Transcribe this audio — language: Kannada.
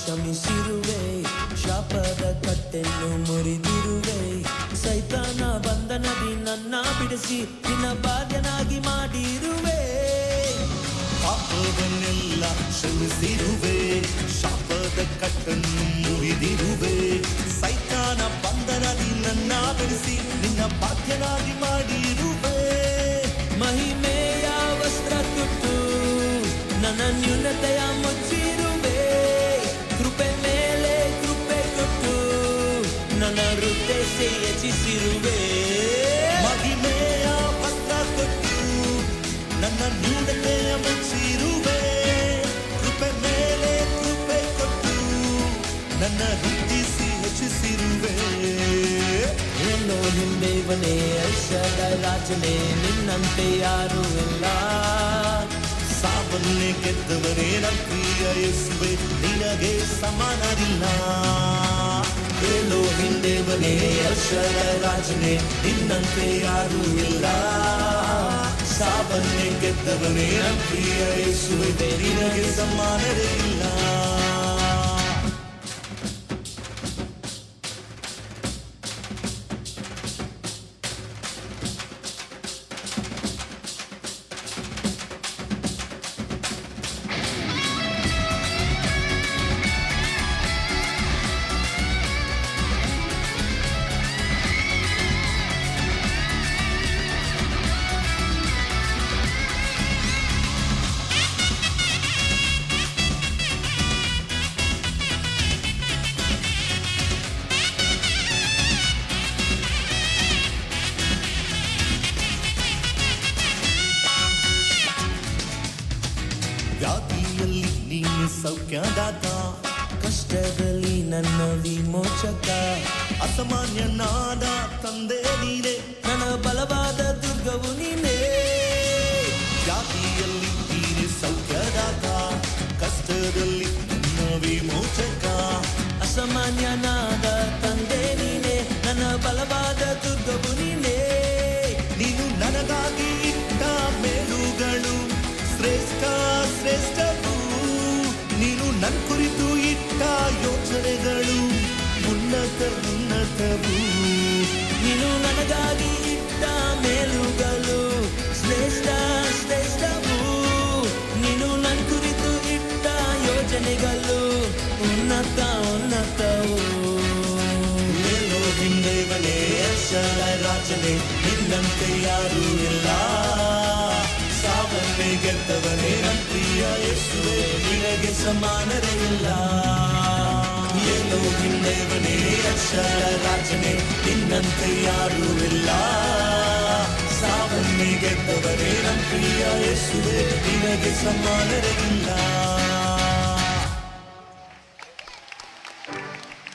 ಕ್ಷಮಿಸಿರುವೆ, ಶಾಪದ ಕಟ್ಟೆನ್ನು ಮುರಿದಿರುವೆ. ಸೈತಾನ ಬಂಧನದಿ ನನ್ನ ಬಿಡಿಸಿ ನಿನ್ನ ಭಾಗ್ಯನಾಗಿ ಮಾಡಿರುವೆ. ಪಾಪವನ್ನೆಲ್ಲ ಕ್ಷಮಿಸಿರುವೆ, ಶಾಪದ ಕಟ್ಟನ್ನು ಮುರಿದಿರುವೆ. ಸೈತಾನ ಬಂಧನದಿ ನನ್ನ ಬಿಡಿಸಿ ನಿನ್ನ ಭಾಗ್ಯನಾಗಿ ಮಾಡಿರುವೆ. ಮಹಿಮೆಯ ವಸ್ತ್ರ ಕೊಟ್ಟು ನನ್ನ ನ್ಯೂನತೆಯ ಮುಚ್ಚಿರುವೆ. ಕೃಪೆ ಮೇಲೆ ಕೃಪೆ ಕೊಟ್ಟು ನನ್ನ ಹೃದಯ ಹೆಚ್ಚಿಸಿರುವೆ. ಮಹಿಮೆಯ ವಸ್ತ್ರ ಕೊಟ್ಟು ನನ್ನ ನ್ಯೂನತೆಯ ಮುಚ್ಚಿರುವೆ. ಕೃಪೆ ಮೇಲೆ ಕೃಪೆ ಕೊಟ್ಟು ನನ್ನ ಹೃದಯಿಸಿ ಹೆಚ್ಚಿಸಿರುವೆ. ಎಲ್ಲೋ ಹಿಂದೇವನೇ, ಐಶ್ವರ್ಯ ರಾಜನೇ, ನಿನ್ನಂತೆ ಯಾರೂ ಇಲ್ಲ. ಸಾವನ್ನೇ ಗೆದ್ದವನೇ ನನ್ನ ಪ್ರಿಯ ಯೇಸುವೆ, ನಿನಗೆ ಸಮಾನರಿಲ್ಲ. ಎಲ್ಲೋ ಹಿಂದೇವನೇ, ಐಶ್ವರ್ಯ ರಾಜನೇ, ನಿನ್ನಂತೆ ಯಾರೂ ಇಲ್ಲ. ಸಾವನ್ನೇ ಗೆದ್ದವನೇ ನನ್ನ ಪ್ರಿಯ ಯೇಸುವೆ, ನಿನಗೆ ಸಮಾನರಿಲ್ಲ. ವ್ಯಾಧಿಯಲ್ಲಿ ನೀನು ಸೌಖ್ಯದಾತ, ಕಷ್ಟದಲ್ಲಿ ನನ್ನ ವಿಮೋಚಕ. ಅಸಾಮಾನ್ಯನಾದ ತಂದೆ ನೀನೆ, ನನ್ನ ಬಲವಾದ ದುರ್ಗವು ನೀನೇ. ವ್ಯಾಧಿಯಲ್ಲಿ ನೀನು ಸೌಖ್ಯದಾತ, ಕಷ್ಟದಲ್ಲಿ ನನ್ನ ವಿಮೋಚಕ. ಅಸಾಮಾನ್ಯನಾದ ತಂದೆ ನೀನೇ, ನನ್ನ ಬಲವಾದ ದುರ್ಗವು ನೀನೇ. ನೀನು ನನಗಾಗಿ ಇಟ್ಟ ಮೇಲುಗಳು ಶ್ರೇಷ್ಠ ಶ್ರೇಷ್ಠವು. ನೀನು ನನ್ನ ಕುರಿತು ಇಟ್ಟ ಯೋಚನೆಗಳು ಉನ್ನತ ಉನ್ನತವು. ನೀನು ನನಗಾಗಿ ಇಟ್ಟ ಮೇಲುಗಳು ಶ್ರೇಷ್ಠ ಶ್ರೇಷ್ಠವು. ನೀನು ನನ್ನ ಕುರಿತು ಇಟ್ಟ ಯೋಜನೆಗಳು ಉನ್ನತ ಉನ್ನತವು. ಎಲ್ಲೋ ಹಿಂದೇವನೇ, ಐಶ್ವರ್ಯ ರಾಜನೇ, ನಿನ್ನಂತೆ ಯಾರೂ ಇಲ್ಲ. ಸಾವನ್ನೇ ಗೆದ್ದವನೇ ನನ್ನ ಪ್ರಿಯ ಯೇಸುವೆ, ನಿನಗೆ ಸಮಾನರೇ ಇಲ್ಲ. ಎಲ್ಲೋ ಹಿಂದೇವನೇ, ಐಶ್ವರ್ಯ ರಾಜನೇ, ನಿನ್ನಂತೆ ಯಾರೂ ಇಲ್ಲ. ಸಾವನ್ನೇ ಗೆದ್ದವನೇ ನನ್ನ ಪ್ರಿಯ ಯೇಸುವೆ, ನಿನಗೆ ಸಮಾನರೇ ಇಲ್ಲ.